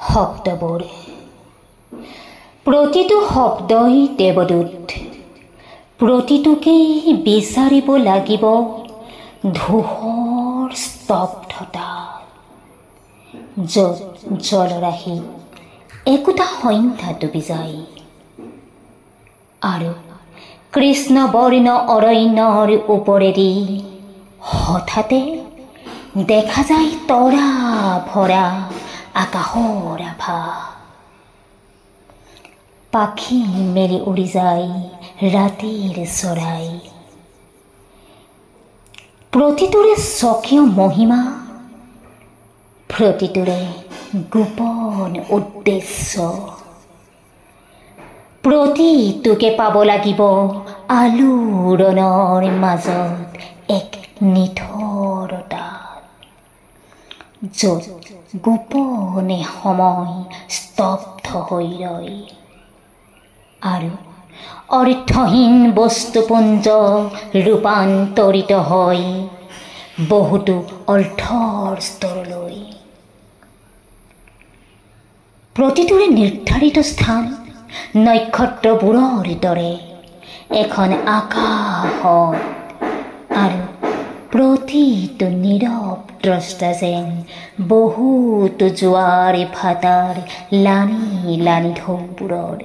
শব্দবোৰ প্ৰতিটো শব্দই দেৱদূত প্ৰতিটোকেই বিচাৰিব লাগিব ধূসৰ স্তব্ধতা য'ত জলৰাশি একোটা সংখ্যা ডুবি যায় আৰু কৃষ্ণবৰ্ণ অৰণ্যৰ ওপৰেদি হঠাতে দেখা যায় তৰা ভৰা আকাশৰ আভা পাখি মেলি উৰি যায় ৰাতিৰ চৰাই প্ৰতিটোৰে স্বকীয় মহিমা প্ৰতিটোৰে গোপন উদ্দেশ্য প্ৰতিটোকে পাব লাগিব আলোড়নৰ মাজত এক নিথৰতা য'ত গোপনে সময় স্তব্ধ হৈ ৰয় আৰু অৰ্থহীন বস্তুপুঞ্জ ৰূপান্তৰিত হয় বহুতো অৰ্থৰ স্তৰলৈ প্ৰতিটোৰে নিৰ্ধাৰিত স্থান নক্ষত্ৰবোৰৰ দৰে এখন আকাশত আৰু প্ৰতিটো নীৰৱ দ্ৰষ্টা যেন বহুতো জোৱাৰ ভাটাৰ লানি লানি ঢৌবোৰৰ